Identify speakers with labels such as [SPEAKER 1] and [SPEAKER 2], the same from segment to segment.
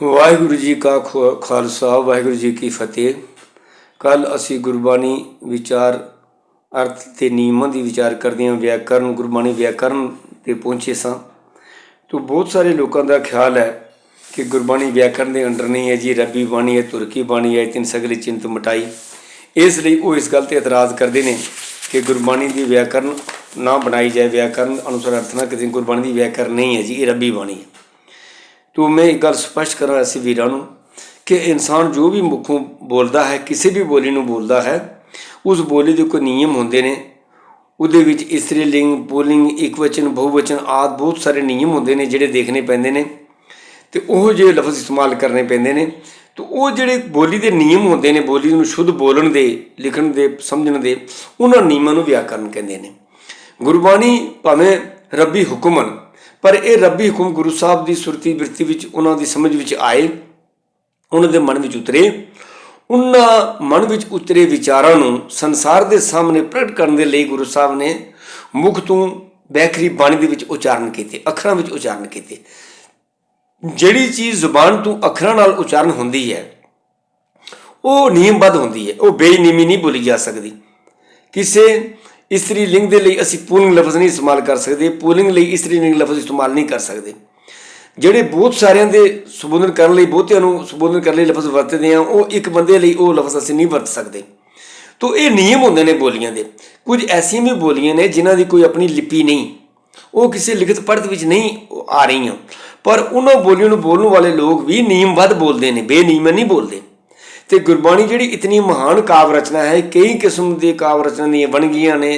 [SPEAKER 1] ਵਾਹਿਗੁਰੂ ਜੀ ਕਾ ਖਾਲਸਾ ਵਾਹਿਗੁਰੂ ਜੀ ਕੀ ਫਤਿਹ। ਕੱਲ੍ਹ ਅਸੀਂ ਗੁਰਬਾਣੀ ਵਿਚਾਰ ਅਰਥ ਅਤੇ ਨਿਯਮਾਂ ਦੀ ਵਿਚਾਰ ਕਰਦੇ ਹਾਂ। ਵਿਆਕਰਨ ਗੁਰਬਾਣੀ ਵਿਆਕਰਨ 'ਤੇ ਪਹੁੰਚੇ ਸਾਂ। ਤਾਂ ਬਹੁਤ ਸਾਰੇ ਲੋਕਾਂ ਦਾ ਖਿਆਲ ਹੈ ਕਿ ਗੁਰਬਾਣੀ ਵਿਆਕਰਨ ਦੇ ਅੰਡਰ ਨਹੀਂ ਹੈ ਜੀ, ਰੱਬੀ ਬਾਣੀ ਹੈ, ਤੁਰਕੀ ਬਾਣੀ ਹੈ, ਤਿੰਨ ਸਗਲੇ ਚਿੰਤ ਮਿਟਾਈ। ਇਸ ਲਈ ਉਹ ਇਸ ਗੱਲ 'ਤੇ ਇਤਰਾਜ਼ ਕਰਦੇ ਨੇ ਕਿ ਗੁਰਬਾਣੀ ਦੀ ਵਿਆਕਰਨ ਨਾ ਬਣਾਈ ਜਾਏ, ਵਿਆਕਰਨ ਅਨੁਸਾਰ ਅਰਥ ਨਾ ਕਿਸੇ। ਗੁਰਬਾਣੀ ਦੀ ਵਿਆਕਰਨ ਨਹੀਂ ਹੈ ਜੀ, ਇਹ ਰੱਬੀ ਬਾਣੀ ਹੈ। तो मैं एक गल स्पष्ट करा ऐसे वीरां नूं कि इंसान जो भी मुखों बोलता है, किसी भी बोली नूं बोलता है, उस बोली के कोई नियम होंदे ने। उहदे विच इस्त्री लिंग, पुल्लिंग, एक वचन, बहुवचन आदि बहुत सारे नियम होंदे ने जिहड़े देखने पैंदे ने ते ओह जिहे लफ्ज़ इस्तेमाल करने पैंदे ने। तो वो जिहड़े बोली के नियम होंदे ने, बोली नूं शुद्ध बोलण दे, लिखण दे, समझण दे, उन्हां नियमां नूं व्याकरण कहंदे ने। गुरबाणी भावें रब्बी हुक्म हन, पर यह रब्बी हुक्म गुरु साहब की सुरती बिरती विच उन्हां दी समझ विच आए, उन्हां दे मन विच उतरे। उन्हां मन विच उतरे विचारां नूं संसार दे सामने प्रगट करन दे लई गुरु साहब ने मुख तों बैखरी बाणी दे विच उचारण कीते, अखरां विच उचारण कीते। जिहड़ी चीज़ जुबान तों अखरां नाल उचारण हुंदी है वो नियमबद्ध हुंदी है, वो बेनियमी नहीं बोली जा सकदी। किसे इस्त्री लिंग के लिए असी पुल्लिंग लफ्ज़ नहीं इस्तेमाल कर सकते, पुल्लिंग लिए इस्त्री लिंग लफ्ज़ इस्तेमाल नहीं कर सकते। ਜਿਹੜੇ ਬਹੁਤ ਸਾਰਿਆਂ ਦੇ ਸੰਬੋਧਨ ਕਰਨ ਲਈ, ਬਹੁਤਿਆਂ ਨੂੰ ਸੰਬੋਧਨ ਕਰਨ ਲਈ ਲਫ਼ਜ਼ ਵਰਤਦੇ ਹਾਂ, ਉਹ ਇੱਕ ਬੰਦੇ ਲਈ ਉਹ ਲਫ਼ਜ਼ ਅਸੀਂ ਨਹੀਂ ਵਰਤ ਸਕਦੇ। ਤੋ ਇਹ ਨਿਯਮ ਹੁੰਦੇ ਨੇ ਬੋਲੀਆਂ ਦੇ। ਕੁਝ ਐਸੀਆਂ ਵੀ ਬੋਲੀਆਂ ਨੇ ਜਿਨ੍ਹਾਂ ਦੀ ਕੋਈ ਆਪਣੀ ਲਿਪੀ ਨਹੀਂ, ਉਹ ਕਿਸੇ ਲਿਖਤ ਪੜ੍ਹਤ ਵਿੱਚ ਨਹੀਂ ਆ ਰਹੀਆਂ, ਪਰ ਉਹਨਾਂ ਬੋਲੀਆਂ ਨੂੰ ਬੋਲਣ ਵਾਲੇ ਲੋਕ ਵੀ ਨਿਯਮਬੱਧ ਬੋਲਦੇ ਨੇ, ਬੇਨਿਯਮ ਨਹੀਂ ਬੋਲਦੇ। तो गुरबाणी जिहड़ी इतनी महान काव्य रचना है, कई किस्म की काव्य रचना दी वणगियां ने,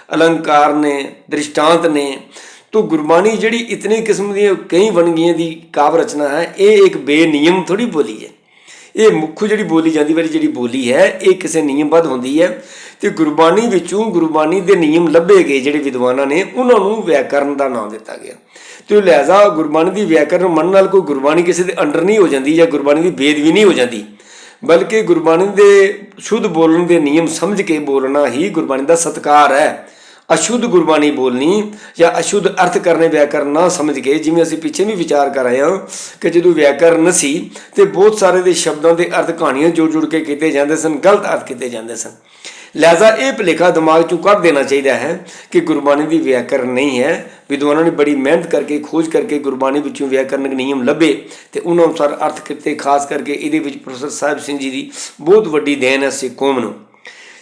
[SPEAKER 1] अलंकार ने, दृष्टांत ने। तो गुरबाणी जिहड़ी इतनी किस्म दी कई वणगियां दी काव्य रचना है, ये एक बेनियम थोड़ी बोली है। ये मुख्य जिहड़ी बोली जाती वाली जिहड़ी बोली है, ये किसी नियमबद्ध होंदी है। तो गुरबाणी विचों गुरबाणी के नियम लभे गए जिहड़े विद्वानां ने, उन्हां नूं व्याकरण का नाम दिता गया। तो लिहाजा गुरबाणी की व्याकरण मन नाल कोई गुरबाणी किसी के अंडर नहीं हो जाती, या गुरबाणी की बेद भी नहीं हो जाती, बल्कि गुरबाणी के शुद्ध बोलने के नियम समझ के बोलना ही गुरबाणी का सत्कार है। अशुद्ध गुरबाणी बोलनी या अशुद्ध अर्थ करने व्याकरण ना समझ के, जिवें असीं पिछे भी विचार कर रहे हैं कि जो व्याकरण सी तो बहुत सारे दे शब्दों के अर्थ कहानियां जुड़ जुड़ के किए जाते सन, गलत अर्थ किए जाते सन। लिहाजा ये भुलेखा दिमाग चों कढ़ देना चाहिए है कि गुरबाणी की व्याकरण नहीं है। विद्वानों ने बड़ी मेहनत करके खोज करके गुरबाणी विचों व्याकरणिक नियम लभे तो उन्होंने अनुसार अर्थ किए। खास करके ये प्रोफेसर साहिब सिंह जी की बहुत वड्डी देन है सिख कौम नूं।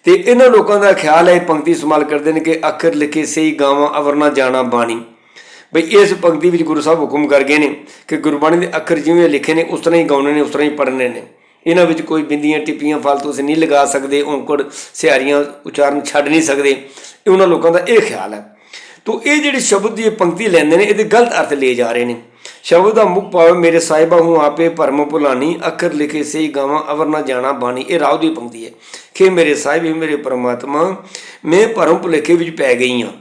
[SPEAKER 1] तो इन्होंने लोगों का ख्याल है, पंक्ति इस्तेमाल करते हैं कि अखर लिखे सही गावां अवर ना जाना बाणी। बई इस पंक्ति में गुरु साहब हुक्म कर गए हैं कि गुरबाणी के अखर जिवें लिखे ने उस तरह ही गाने ने, उस तरह ही पढ़ने ने। इन्हां विच कोई बिंदियां टिप्पियां फालतू असीं नहीं लगा सकते, औंकड़ सिहारियां उचारण छड्ड नहीं सकते। उन्होंने लोगों का यह ख्याल है। तो ये जिहड़े शब्द की पंक्ति लैंदे ने, ये गलत अर्थ ले जा रहे हैं। शब्द का मुख भाव मेरे साहिबा हूँ आपे भरम भुलानी, अखर लिखे सही गावां अवर ना जाना बाणी। ये राव की पंक्ति है कि मेरे साहिब ही मेरे परमात्मा, मैं भरम भुलेखे विच पै गई हाँ।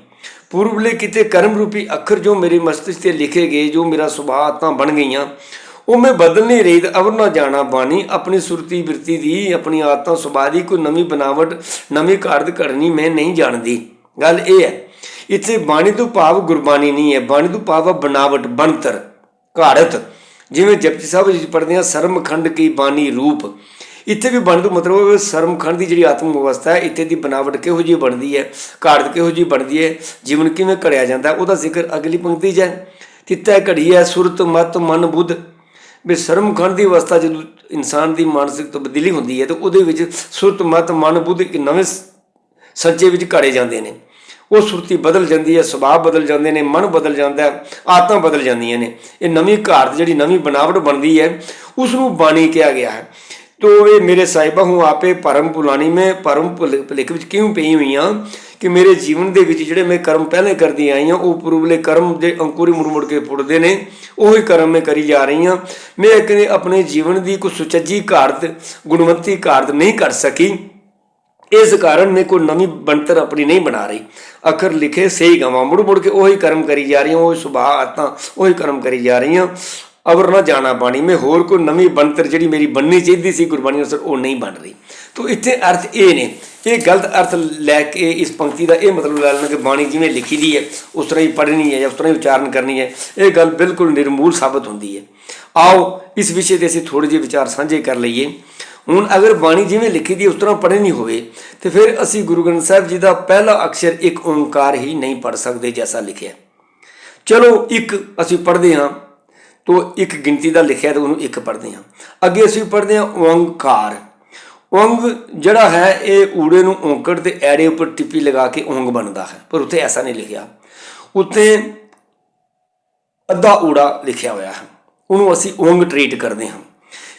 [SPEAKER 1] पूर्वले किते कर्म रूपी अखर जो मेरे मस्तिष्क से लिखे गए, जो मेरा सुभाव आदतां बन गई, वो मैं बदल नहीं रही। अवर ना जाना बाणी, अपनी सुरती बिरती दी, अपनी आदतां सुभाव की कोई नवी बनावट, नवी घाड़त घड़नी मैं नहीं जानती। गल ये है, इत्थे बाणी तो भाव गुरबाणी नहीं है, बाणी तो भाव है बनावट, बनतर, घाड़त। जिवें जपजी साहब जी पढ़ते हैं सरमखंड की बाणी रूप, इत्थे भी बाणी तो मतलब सरमखंड की जी आत्म अवस्था है, इत्थे की बनावट किहो जी बनती है, घाड़त किहो जी बनती है, जीवन किवें घड़िया जाता है, उसका जिक्र अगली पंक्ति च है। तित्तै घड़ी है सुरत मत मन बुद्ध। भी सरमखंड की अवस्था जो इंसान की मानसिक तब्दीली होती है, तो वो सुरत मत मन बुद्ध एक नवे संचे में घड़े जाते हैं। वो सुरती बदल जाती है, सुभाव बदल जाते हैं, मन बदल जाता है, आदतां बदल जांदियां ने। ये नवी घाड़त जी नवी बनावट बनती है, उसनूं बाणी कहा गया है। तो ये मेरे साहिबा हूँ आपे भरम भुलानी, मैं भरम भुलेखे विच क्यों पई हुई हाँ कि मेरे जीवन के जिहड़े मैं कर्म पहले करती आई हाँ, वो पूर्वले कर्म जो अंकुरी मुड़ मुड़ के फुटते हैं, वही कर्म मैं करी जा रही हाँ। मैं कदे अपने जीवन की कोई सुचज्जी घाड़त, गुणवंती घाड़त नहीं कर सकी। इस कारण मैं कोई नवी बनतर अपनी नहीं बना रही। अखर लिखे सही गावां, मुड़ मुड़ के वही कर्म करी जा रही हूँ, वही सुभाव आदतां वही कर्म करी जा रही हूँ। ਅਵਰ ਨਾ ਜਾਣਾ ਬਾਣੀ ਮੈਂ, ਹੋਰ ਕੋਈ ਨਵੀਂ ਬਣਤਰ ਜਿਹੜੀ ਮੇਰੀ ਬਣਨੀ ਚਾਹੀਦੀ ਸੀ ਗੁਰਬਾਣੀ ਅਨੁਸਾਰ ਉਹ ਨਹੀਂ ਬਣ ਰਹੀ। ਤੋ ਇੱਥੇ ਅਰਥ ਇਹ ਨੇ, ਇਹ ਗਲਤ ਅਰਥ ਲੈ ਕੇ ਇਸ ਪੰਕਤੀ ਦਾ ਇਹ ਮਤਲਬ ਲੈ ਲੈਣਾ ਕਿ ਬਾਣੀ ਜਿਵੇਂ ਲਿਖੀ ਦੀ ਹੈ ਉਸ ਤਰ੍ਹਾਂ ਹੀ ਪੜ੍ਹਨੀ ਹੈ ਜਾਂ ਉਸ ਤਰ੍ਹਾਂ ਹੀ ਉਚਾਰਨ ਕਰਨੀ ਹੈ, ਇਹ ਗੱਲ ਬਿਲਕੁਲ ਨਿਰਮੂਲ ਸਾਬਤ ਹੁੰਦੀ ਹੈ। ਆਓ ਇਸ ਵਿਸ਼ੇ 'ਤੇ ਅਸੀਂ ਥੋੜ੍ਹੇ ਜਿਹੇ ਵਿਚਾਰ ਸਾਂਝੇ ਕਰ ਲਈਏ। ਹੁਣ ਅਗਰ ਬਾਣੀ ਜਿਵੇਂ ਲਿਖੀ ਦੀ ਉਸ ਤਰ੍ਹਾਂ ਪੜ੍ਹਨੀ ਹੋਵੇ ਤਾਂ ਫਿਰ ਅਸੀਂ ਗੁਰੂ ਗ੍ਰੰਥ ਸਾਹਿਬ ਜੀ ਦਾ ਪਹਿਲਾ ਅਕਸ਼ਰ ਇੱਕ ਓਂਕਾਰ ਹੀ ਨਹੀਂ ਪੜ੍ਹ ਸਕਦੇ ਜੈਸਾ ਲਿਖਿਆ। ਚਲੋ ਇੱਕ ਅਸੀਂ ਪੜ੍ਹਦੇ ਹਾਂ ਤੋ ਇੱਕ ਗਿਣਤੀ ਦਾ ਲਿਖਿਆ ਤਾਂ ਉਹਨੂੰ ਇੱਕ ਪੜ੍ਹਦੇ ਹਾਂ। ਅੱਗੇ ਅਸੀਂ ਪੜ੍ਹਦੇ ਹਾਂ ਓਂਕਾਰ। ਓਂਗ ਜਿਹੜਾ ਹੈ ਇਹ ਊੜੇ ਨੂੰ ਔਂਕੜ ਤੇ ਐੜੇ ਉੱਪਰ ਟਿੱਪੀ ਲਗਾ ਕੇ ਓਂਗ ਬਣਦਾ ਹੈ, ਪਰ ਉੱਥੇ ਐਸਾ ਨਹੀਂ ਲਿਖਿਆ, ਉੱਥੇ ਅੱਧਾ ਊੜਾ ਲਿਖਿਆ ਹੋਇਆ ਹੈ, ਉਹਨੂੰ ਅਸੀਂ ਓਂਗ ਟਰੀਟ ਕਰਦੇ ਹਾਂ।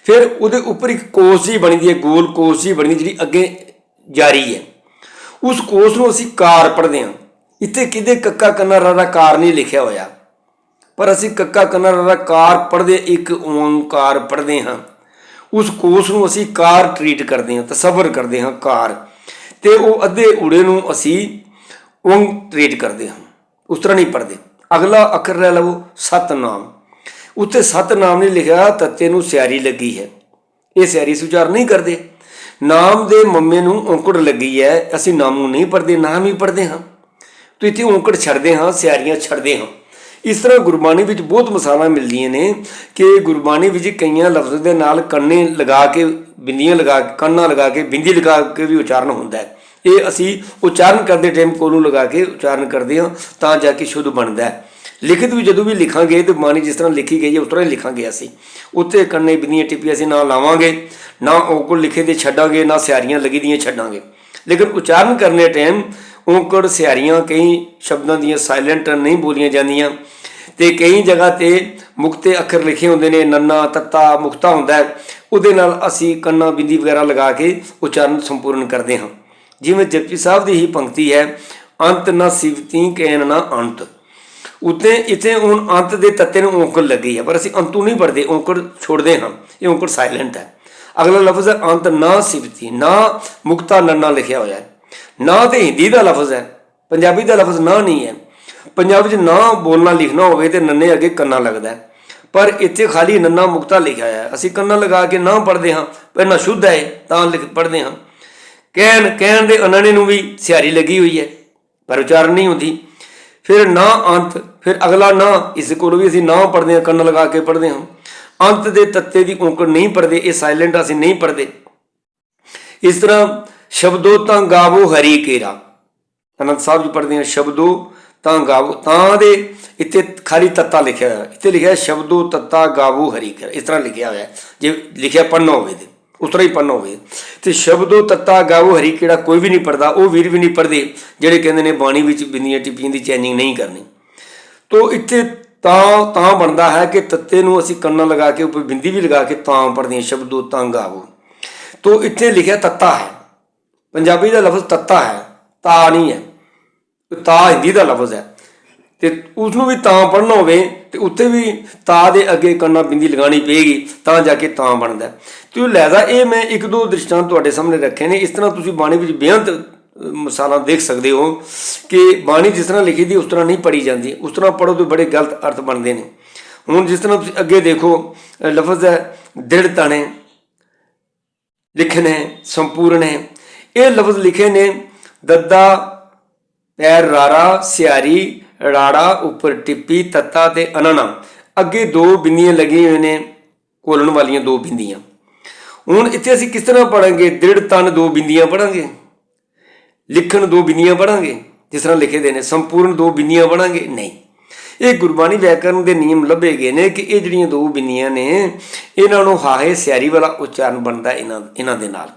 [SPEAKER 1] ਫਿਰ ਉਹਦੇ ਉੱਪਰ ਇੱਕ ਕੋਸ ਜੀ ਬਣੀ ਦੀ ਹੈ, ਗੋਲ ਕੋਸ ਜੀ ਬਣੀ ਜਿਹੜੀ ਅੱਗੇ ਜਾਰੀ ਹੈ, ਉਸ ਕੋਸ ਨੂੰ ਅਸੀਂ ਕਾਰ ਪੜ੍ਹਦੇ ਹਾਂ। ਇੱਥੇ ਕਿਤੇ ਕੱਕਾ ਕੰਨਾ ਰਾਰਾ ਕਾਰ ਨਹੀਂ ਲਿਖਿਆ ਹੋਇਆ, ਪਰ ਅਸੀਂ ਕੱਕਾ ਕੰਨਾ ਰਾਰਾ ਕਾਰ ਪੜ੍ਹਦੇ ਇੱਕ ਓਂਕਾਰ ਪੜ੍ਹਦੇ ਹਾਂ। ਉਸ ਕੋਸ ਨੂੰ ਅਸੀਂ ਕਾਰ ਟਰੀਟ ਕਰਦੇ ਹਾਂ, ਤਸੱਵਰ ਕਰਦੇ ਹਾਂ ਕਾਰ, ਅਤੇ ਉਹ ਅੱਧੇ ਊੜੇ ਨੂੰ ਅਸੀਂ ਓਂਗ ਟਰੀਟ ਕਰਦੇ ਹਾਂ, ਉਸ ਤਰ੍ਹਾਂ ਨਹੀਂ ਪੜ੍ਹਦੇ। ਅਗਲਾ ਅੱਖਰ ਲੈ ਲਵੋ ਸਤਨਾਮ, ਉੱਥੇ ਸਤਨਾਮ ਨਹੀਂ ਲਿਖਿਆ, ਤੱਤੇ ਨੂੰ ਸਿਆਰੀ ਲੱਗੀ ਹੈ, ਇਹ ਸਿਆਰੀ ਸੁਚਾਰ ਨਹੀਂ ਕਰਦੇ। ਨਾਮ ਦੇ ਮੰਮੇ ਨੂੰ ਔਂਕੜ ਲੱਗੀ ਹੈ, ਅਸੀਂ ਨਾਮ ਨੂੰ ਨਹੀਂ ਪੜ੍ਹਦੇ, ਨਾਮ ਹੀ ਪੜ੍ਹਦੇ ਹਾਂ, तो इतने औंकड़ छड़ते हाँ, सियारियाँ छड़ते हाँ। इस तरह गुरबाणी में बहुत मिसालां मिलदियां ने कि गुरबाणी में कई लफ्ज़ के नाल कन्ने लगा के बिंदियां लगा के कन्ना लगा के बिंदी लगा के भी उचारण होंदा है। ये असी उचारण करते टाइम कोलों लगा के उचारण करते हाँ, तां जाके शुद्ध बनता है। लिखित भी जदों भी लिखांगे तो बाणी जिस तरह लिखी गई है उस तरह लिखांगे। असी उत्ते कन्ने बिंदियां टिप्पियां असीं ना लावांगे, ना औंकड़ लिखे दे छड्डांगे, ना सियारियां लगी दियां छड्डांगे। लेकिन उचारण करने टाइम औंकड़ सियारियां कई शब्दों दी साइलेंट नहीं बोलियां जांदियां ते कई जगह ते मुक्ते अखर लिखे होंदे ने, नन्ना तत्ता मुक्ता होंदा है, उहदे नाल असीं कन्ना बिंदी वगैरह लगा के उचारण संपूर्ण करते हाँ। जिवें जपजी साहब की ही पंक्ति है, अंत न सिवती कैन ना अंत, उत्ते इत्थे हुण अंत दे तत्ते नूं औंकड़ लगी है, पर असीं अंतू नहीं पढ़ते, औंकड़ छोड़ते हाँ, ये औंकड़ साइलेंट है। अगला लफ्ज़ है अंत ना सिवती, ना मुक्ता नन्ना लिखिया होया है। ना तो हिंदी का लफ्ज़ है, पंजाबी का लफ्ज़ ना नहीं है। पंजाबी ना बोलना लिखना होवे ते नन्ने अगे कन्ना लगता है, पर इत्थे खाली नन्ना मुक्ता लिखा है। असीं कन्ना लगा के ना पढ़ते हाँ, पर ना शुद्ध है तां लिख पढ़ते हाँ। कहन कहन दे अनाने नूं भी सियारी लगी हुई है, पर उचारण नहीं होती। फिर ना अंत, फिर अगला ना, इस को भी असीं ना पढ़ते हैं, कन्न लगा के पढ़ते हाँ। अंत दे तत्ते दी औंकड़ नहीं पढ़ते, ये साइलेंट असीं नहीं पढ़ते। इस तरह शब्दों तां गावो हरी केरा, आनंद साहब जी पढ़ते हैं शब्दों तां गावो, तां दे इत्ते खाली तत्ता लिखा है, इत्ते लिखा है शब्दों तत्ता गावो हरी केरा, इस तरह लिखा हुआ है। जे लिखा पढ़ना होवे ते उस तरह ही पढ़ना होवे ते शब्दों तत्ता गावो हरी केरा कोई भी नहीं पढ़ता, वो वीर भी नहीं पढ़ते जेड़े कहंदे ने बाणी विच बिंदियां टिप्पियां दी चैनिंग नहीं करनी। तो इत्थे तां बनता है कि तत्ते नूं असीं कन्ना लगा के उपर बिंदी भी लगा के तां पढ़दे हैं शब्दों तां गावो। तो इत्थे लिखा तत्ता है, पंजाबी का लफ्ज़ तत्ता है, ता नहीं है, ता हिंदी का लफ्ज़ है, तो उसनों भी तां पढ़ना होवे ते उत्थे भी ता दे अगे कन्ना बिंदी लगानी पेगी तां जाके तां बनता है। तो लिहाजा ये मैं एक दो दृष्टांत तुहाडे सामने रखे ने। इस तरह तुसीं बाणी विच बेअंत मिसालां देख सकते हो कि बाणी जिस तरह लिखी दी उस तरह नहीं पढ़ी जाती, उस तरह पढ़ो तो बड़े गलत अर्थ बनते हैं। हुण जिस तरह तुसीं अगे देखो लफ्ज़ है दृढ़ तने लिखने संपूर्ण है, ये लफ्ज़ लिखे ने दद्दा पैर रारा सियारी राड़ा उपर टिप्पी तत्ता ते अनाना, अगे दो बिंदियां लगी हुई ने घोलण वालियां दो बिंदियां। हुण इत्थे असीं किस तरह पढ़ांगे, दृढ़ तन दो बिंदियां पढ़ांगे, लिखण दो बिंदियां पढ़ांगे जिस तरह लिखे दे ने, संपूर्ण दो बिंदियां पढ़ांगे नहीं। ये गुरबाणी व्याकरण के नियम लभे गए ने कि ये जिहड़ियां दो बिंदियां ने इन्हां नूं हाहे सियारी वाला उच्चारण बनता इन्हां दे नाल।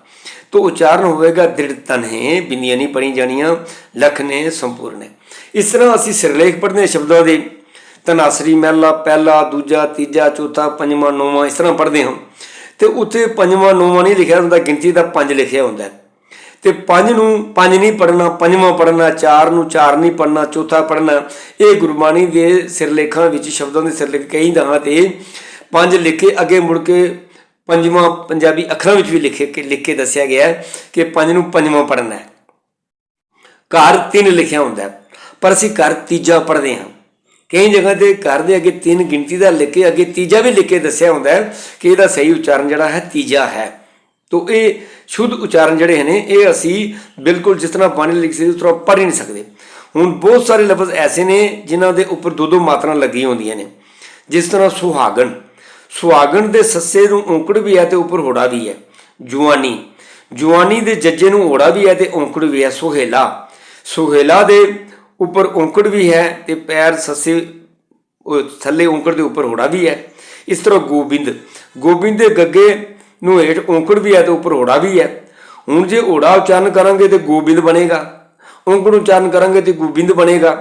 [SPEAKER 1] तो उच्चारण होएगा दृढ़ तन है, बिंदियां नहीं पढ़ी जानियां, लखने संपूर्ण है। इस तरह असीं सिरलेख पढ़ते हैं शब्दों के, धनासरी महला पहला दूजा तीजा चौथा पंजवां नौवां इस तरह पढ़ते हैं। तो उत्थे पंजवां नौवां नहीं लिखा होंदा, गिनती का 5 लिखा होंदा है। तो 5 नूं 5 नहीं पढ़ना, पंजवां पढ़ना, 4 नूं 4 नहीं पढ़ना, चौथा पढ़ना। ये गुरबाणी के सिरलेखां विच शब्दों के सिरलेख कई जगह ते 5 लिखे अगे मुड़ के पंजवां पंजाबी अखरां विच भी लिख के दस्सिया गया है कि 5 नूं पंजवां पढ़ना है। घर 3 लिखिया होंदा है, पर असीं घर तीजा पढ़ते हैं। ਕਈ ਜਗ੍ਹਾ ਤੇ ਘਰ ਦੇ ਅੱਗੇ 3 ਗਿਣਤੀ ਦਾ ਲਿਖ ਕੇ ਅੱਗੇ ਤੀਜਾ ਵੀ ਲਿਖ ਕੇ ਦੱਸਿਆ ਹੁੰਦਾ ਹੈ ਕਿ ਇਹਦਾ ਸਹੀ ਉਚਾਰਨ ਜਿਹੜਾ ਹੈ ਤੀਜਾ ਹੈ। ਤੋ ਇਹ ਸ਼ੁੱਧ ਉਚਾਰਨ ਜਿਹੜੇ ਨੇ ਇਹ ਅਸੀਂ ਬਿਲਕੁਲ ਜਿਸ ਤਰ੍ਹਾਂ ਬਾਣੀ ਲਿਖੀ ਸੀ ਉਸ ਤਰ੍ਹਾਂ ਪੜ੍ਹ ਹੀ ਨਹੀਂ ਸਕਦੇ। ਹੁਣ ਬਹੁਤ ਸਾਰੇ ਲਫ਼ਜ਼ ਐਸੇ ਨੇ ਜਿਨ੍ਹਾਂ ਦੇ ਉੱਪਰ ਦੋ ਦੋ ਮਾਤਰਾ ਲੱਗੀਆਂ ਹੁੰਦੀਆਂ ਨੇ, ਜਿਸ ਤਰ੍ਹਾਂ ਸੁਹਾਗਣ, ਸੁਹਾਗਣ ਦੇ ਸੱਸੇ ਨੂੰ ਔਂਕੜ ਵੀ ਹੈ ਤੇ ਉੱਪਰ ਹੋੜਾ ਵੀ ਹੈ। ਜੁਆਨੀ, ਜੁਆਨੀ ਦੇ ਜੱਜੇ ਨੂੰ ਹੋੜਾ ਵੀ ਹੈ ਤੇ ਔਂਕੜ ਵੀ ਹੈ। ਸੁਹੇਲਾ, ਸੁਹੇਲਾ ਦੇ ਉੱਪਰ ਔਂਕੜ ਵੀ ਹੈ ਤੇ ਪੈਰ ਸੱਸੇ ਥੱਲੇ ਔਂਕੜ ਦੇ ਉੱਪਰ ਹੋੜਾ ਵੀ ਹੈ। ਇਸ ਤਰ੍ਹਾਂ ਗੋਬਿੰਦ, ਗੋਬਿੰਦ ਦੇ ਗੱਗੇ ਨੂੰ ਹੇਠ ਔਂਕੜ ਵੀ ਹੈ ਤੇ ਉੱਪਰ ਹੋੜਾ ਵੀ ਹੈ। ਹੁਣ ਜੇ ਹੋੜਾ ਉਚਾਰਨ ਕਰਾਂਗੇ ਤੇ ਗੋਬਿੰਦ ਬਣੇਗਾ, ਔਂਕੜ ਉਚਾਰਨ ਕਰਾਂਗੇ ਤੇ ਗੋਬਿੰਦ ਬਣੇਗਾ।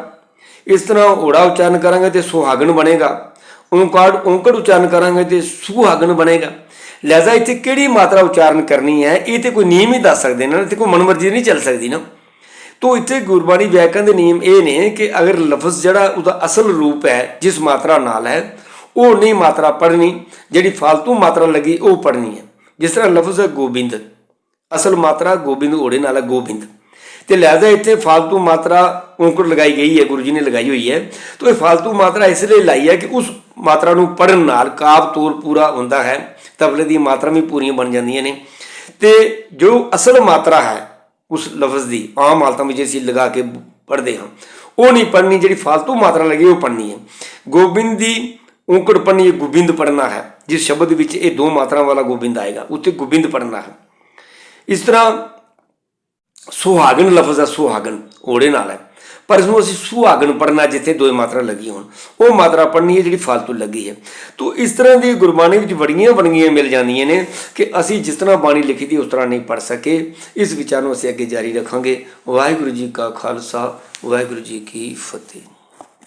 [SPEAKER 1] ਇਸ ਤਰ੍ਹਾਂ ਹੋੜਾ ਉਚਾਰਨ ਕਰਾਂਗੇ ਤੇ ਸੁਹਾਗਣ ਬਣੇਗਾ, ਔਂਕੜ ਉਚਾਰਨ ਕਰਾਂਗੇ ਤੇ ਸੁਹਾਗਣ ਬਣੇਗਾ। ਲਿਹਾਜ਼ਾ ਇੱਥੇ ਕਿਹੜੀ ਮਾਤਰਾ ਉਚਾਰਨ ਕਰਨੀ ਹੈ ਇਹ ਤੇ ਕੋਈ ਨਿਯਮ ਹੀ ਦੱਸ ਸਕਦੇ ਨੇ, ਇੱਥੇ ਕੋਈ ਮਨਮਰਜ਼ੀ ਨਹੀਂ ਚੱਲ ਸਕਦੀ ਨਾ। ਤੋ ਇੱਥੇ ਗੁਰਬਾਣੀ ਵਿਆਕਰਨ ਦੇ ਨਿਯਮ ਇਹ ਨੇ ਕਿ ਅਗਰ ਲਫ਼ਜ਼ ਜਿਹੜਾ ਉਹਦਾ ਅਸਲ ਰੂਪ ਹੈ ਜਿਸ ਮਾਤਰਾ ਨਾਲ ਹੈ ਉਹ ਨਹੀਂ ਮਾਤਰਾ ਪੜ੍ਹਨੀ, ਜਿਹੜੀ ਫਾਲਤੂ ਮਾਤਰਾ ਲੱਗੀ ਉਹ ਪੜ੍ਹਨੀ ਹੈ। ਜਿਸ ਤਰ੍ਹਾਂ ਲਫ਼ਜ਼ ਹੈ ਗੋਬਿੰਦ, ਅਸਲ ਮਾਤਰਾ ਗੋਬਿੰਦ ਹੋੜੇ ਨਾਲ ਹੈ ਗੋਬਿੰਦ, ਤੇ ਲਿਹਾਜ਼ਾ ਇੱਥੇ ਫਾਲਤੂ ਮਾਤਰਾ ਔਂਕੜ ਲਗਾਈ ਗਈ ਹੈ, ਗੁਰੂ ਜੀ ਨੇ ਲਗਾਈ ਹੋਈ ਹੈ। ਤਾਂ ਇਹ ਫਾਲਤੂ ਮਾਤਰਾ ਇਸ ਲਈ ਲਾਈ ਹੈ ਕਿ ਉਸ ਮਾਤਰਾ ਨੂੰ ਪੜ੍ਹਨ ਨਾਲ ਕਾਵ ਤੋਲ ਪੂਰਾ ਹੁੰਦਾ ਹੈ, ਤਬਲੇ ਦੀ ਮਾਤਰਾ ਵੀ ਪੂਰੀਆਂ ਬਣ ਜਾਂਦੀਆਂ ਨੇ। ਤੇ ਜੋ ਅਸਲ ਮਾਤਰਾ ਹੈ ਉਸ ਲਫ਼ਜ਼ ਦੀ ਆਮ ਹਾਲਤਾਂ ਵਿੱਚ ਅਸੀਂ ਲਗਾ ਕੇ ਪੜ੍ਹਦੇ ਹਾਂ ਉਹ ਨਹੀਂ ਪੜ੍ਹਨੀ, ਜਿਹੜੀ ਫਾਲਤੂ ਮਾਤਰਾ ਲੱਗੀ ਉਹ ਪੜ੍ਹਨੀ ਹੈ। ਗੋਬਿੰਦ ਦੀ ਔਂਕੜ ਪੜ੍ਹਨੀ ਹੈ, ਗੋਬਿੰਦ ਪੜ੍ਹਨਾ ਹੈ। ਜਿਸ ਸ਼ਬਦ ਵਿੱਚ ਇਹ ਦੋ ਮਾਤਰਾ ਵਾਲਾ ਗੋਬਿੰਦ ਆਏਗਾ ਉੱਥੇ ਗੋਬਿੰਦ ਪੜ੍ਹਨਾ ਹੈ। ਇਸ ਤਰ੍ਹਾਂ ਸੁਹਾਗਣ ਲਫ਼ਜ਼ ਹੈ, ਸੁਹਾਗਣ ਹੋੜੇ ਨਾਲ ਹੈ, ਪਰ ਇਸਨੂੰ ਅਸੀਂ ਸੁਹਾਗਣ ਪੜ੍ਹਨਾ ਜਿੱਥੇ ਦੋ ਮਾਤਰਾ ਲੱਗੀ ਹੋਣ, ਉਹ ਮਾਤਰਾ ਪੜ੍ਹਨੀ ਹੈ ਜਿਹੜੀ ਫਾਲਤੂ ਲੱਗੀ ਹੈ। ਤੋ ਇਸ ਤਰ੍ਹਾਂ ਦੀ ਗੁਰਬਾਣੀ ਵਿੱਚ ਵੰਨਗੀਆਂ ਮਿਲ ਜਾਂਦੀਆਂ ਨੇ ਕਿ ਅਸੀਂ ਜਿਸ ਤਰ੍ਹਾਂ ਬਾਣੀ ਲਿਖੀ ਦੀ ਉਸ ਤਰ੍ਹਾਂ ਨਹੀਂ ਪੜ੍ਹ ਸਕੇ। ਇਸ ਵਿਚਾਰ ਨੂੰ ਅਸੀਂ ਅੱਗੇ ਜਾਰੀ ਰੱਖਾਂਗੇ। ਵਾਹਿਗੁਰੂ ਜੀ ਕਾ ਖਾਲਸਾ, ਵਾਹਿਗੁਰੂ ਜੀ ਕੀ ਫਤਿਹ।